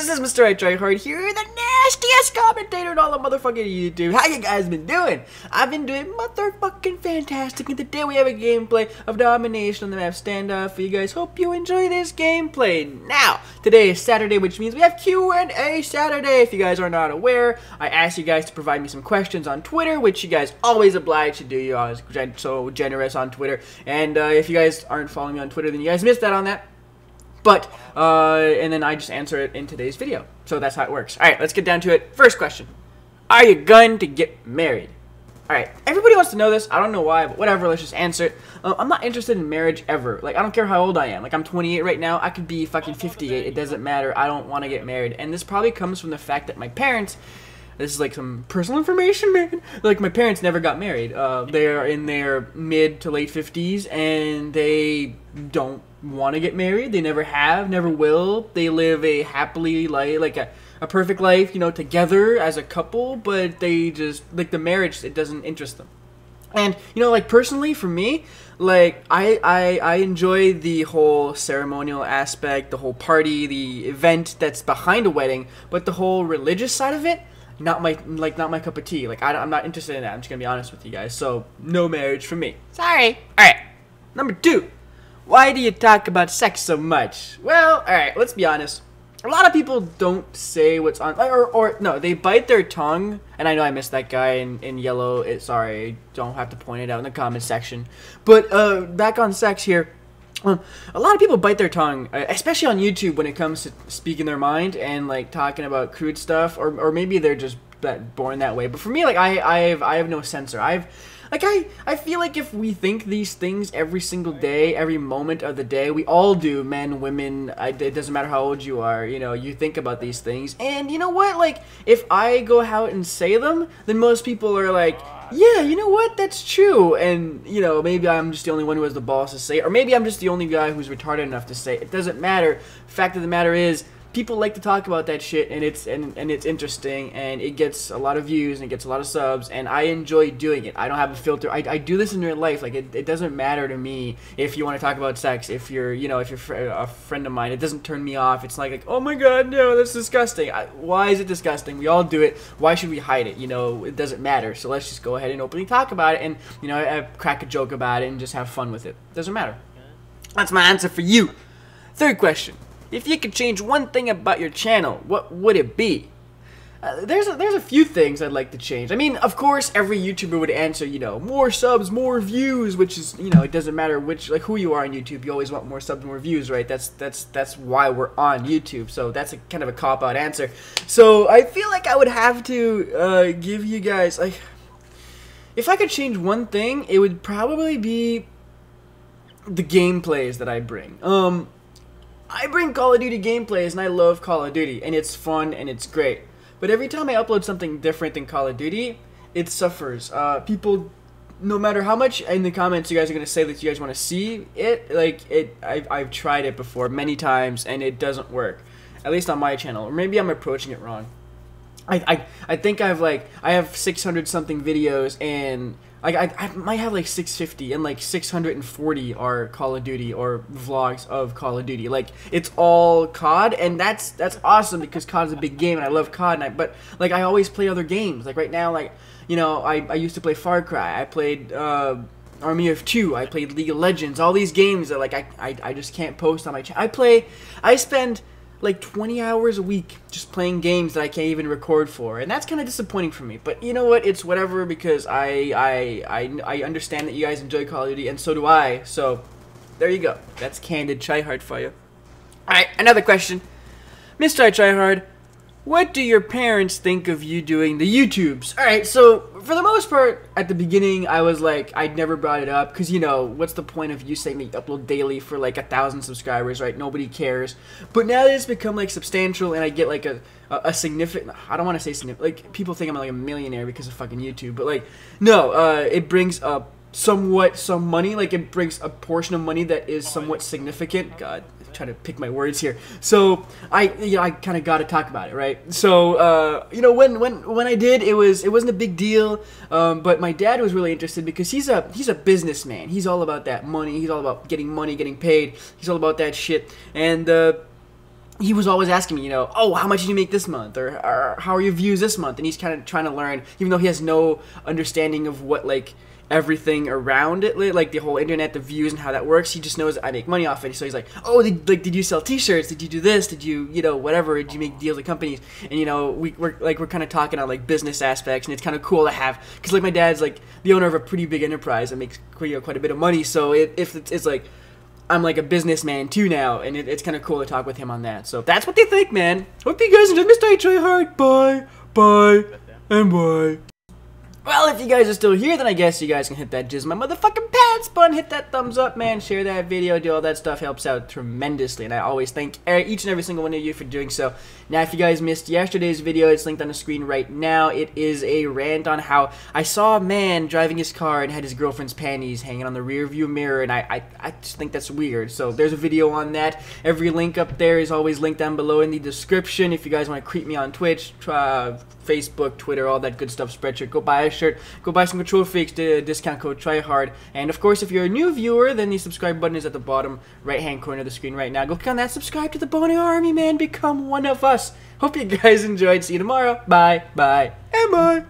This is MrITryHard here, the nastiest commentator in all of motherfucking YouTube. How you guys been doing? I've been doing motherfucking fantastic, and today we have a gameplay of domination on the map standoff for you guys. Hope you enjoy this gameplay. Now, today is Saturday, which means we have Q&A Saturday. If you guys are not aware, I asked you guys to provide me some questions on Twitter, which you guys always oblige to do. You always so generous on Twitter, and if you guys aren't following me on Twitter, then you guys missed that on that. But, and then I just answer it in today's video. So that's how it works. Alright, let's get down to it. First question. Are you going to get married? Alright, everybody wants to know this. I don't know why, but whatever, let's just answer it. I'm not interested in marriage ever. Like, I don't care how old I am. Like, I'm 28 right now. I could be fucking 58. It doesn't matter. I don't want to get married. And this probably comes from the fact that my parents... This is like some personal information, man. Like, my parents never got married. They're in their mid to late 50s, and they don't want to get married. They never have, never will. They live a happily life, like a perfect life, you know, together as a couple, but they just, like, the marriage, it doesn't interest them. And, you know, like, personally, for me, like, I enjoy the whole ceremonial aspect, the whole party, the event that's behind a wedding, but the whole religious side of it, not my cup of tea. Like, I'm not interested in that. I'm just gonna be honest with you guys. So, no marriage for me. Sorry. Alright. Number 2. Why do you talk about sex so much? Well, alright, let's be honest. A lot of people don't say what's on, or no, they bite their tongue, and I know I missed that guy in yellow. Sorry, don't have to point it out in the comment section. But, back on sex here. A lot of people bite their tongue, especially on YouTube, when it comes to speaking their mind and, like, talking about crude stuff, or maybe they're just born that way. But for me, like, I have no censor. I feel like if we think these things every single day, every moment of the day, we all do, men, women, it doesn't matter how old you are, you know, you think about these things. And you know what, like, if I go out and say them, then most people are like, yeah, you know what, that's true. And, you know, maybe I'm just the only one who has the balls to say it, or maybe I'm just the only guy who's retarded enough to say it. It doesn't matter. Fact of the matter is, people like to talk about that shit, and it's interesting, and it gets a lot of views, and it gets a lot of subs, and I enjoy doing it. I don't have a filter. I do this in real life. Like, it doesn't matter to me if you want to talk about sex. If you're, you know, if you're a friend of mine, it doesn't turn me off. It's like oh my god, no, that's disgusting. Why is it disgusting? We all do it. Why should we hide it? You know, it doesn't matter. So let's just go ahead and openly talk about it, and, you know, I crack a joke about it, and just have fun with it. Doesn't matter. That's my answer for you. Third question. If you could change one thing about your channel, what would it be? There's a few things I'd like to change. I mean, of course, every YouTuber would answer, you know, more subs, more views, which is, you know, it doesn't matter which, like, who you are on YouTube. You always want more subs, more views, right? That's why we're on YouTube. So that's a kind of a cop-out answer. So I feel like I would have to give you guys, like, if I could change one thing, it would probably be the gameplays that I bring. I bring Call of Duty gameplays, and I love Call of Duty, and it's fun, and it's great. But every time I upload something different than Call of Duty, it suffers. People, no matter how much in the comments you guys are going to say that you guys want to see it, like, I've tried it before many times, and it doesn't work. At least on my channel. Or maybe I'm approaching it wrong. I think I have 600 something videos, and I might have like 650, and like 640 are Call of Duty or vlogs of Call of Duty. Like, it's all COD, and that's awesome because COD is a big game, and I love COD. But like, I always play other games. Like right now, like, you know, I used to play Far Cry. I played Army of Two. I played League of Legends. All these games that, like, I just can't post on my channel. I spend like 20 hours a week just playing games that I can't even record for, and that's kind of disappointing for me. But you know what? It's whatever, because I understand that you guys enjoy Call of Duty, and so do I. So there you go. That's candid tryhard for you. All right, another question, MrITryHard. What do your parents think of you doing the YouTubes? Alright, so for the most part, at the beginning, I was like, I'd never brought it up, because, you know, what's the point of you saying that you upload daily for like 1,000 subscribers, right? Nobody cares. But now that it's become like substantial, and I get like a significant, I don't want to say significant, like, people think I'm like a millionaire because of fucking YouTube, but like, no, it brings up somewhat some money, like, it brings a portion of money that is somewhat significant. God, I'm trying to pick my words here. So I kind of got to talk about it, right? So you know, when I did, it wasn't a big deal, but my dad was really interested because he's a businessman. He's all about that money. He's all about getting money, getting paid. He's all about that shit. And he was always asking me, you know, oh, how much did you make this month, or how are your views this month? And he's kind of trying to learn, even though he has no understanding of what like everything around it, like the whole internet, the views and how that works. He just knows I make money off it. So he's like, oh, did you sell t-shirts? Did you do this? Did you, you know, whatever? Did you make deals with companies? And you know, we're kind of talking on like business aspects, and it's kind of cool to have, because like my dad's like the owner of a pretty big enterprise that makes, you know, quite a bit of money. So it's like I'm like a businessman too now, and it's kind of cool to talk with him on that. So that's what they think, man. Hope you guys enjoyed MrITryHard. Bye, and bye. Well, if you guys are still here, then I guess you guys can hit that jizz my motherfucking pants button, hit that thumbs up, man, share that video, do all that stuff, helps out tremendously, and I always thank each and every single one of you for doing so. Now, if you guys missed yesterday's video, it's linked on the screen right now. It is a rant on how I saw a man driving his car and had his girlfriend's panties hanging on the rear view mirror, and I just think that's weird. So there's a video on that. Every link up there is always linked down below in the description. If you guys want to creep me on Twitch, Facebook, Twitter, all that good stuff, Spreadshirt, go buy a shirt, go buy some Control Freaks, discount code TryHard. And of course, if you're a new viewer, then the subscribe button is at the bottom right hand corner of the screen right now. Go click on that, subscribe to the Boner Army, man, become one of us. Hope you guys enjoyed. See you tomorrow. Bye, and bye.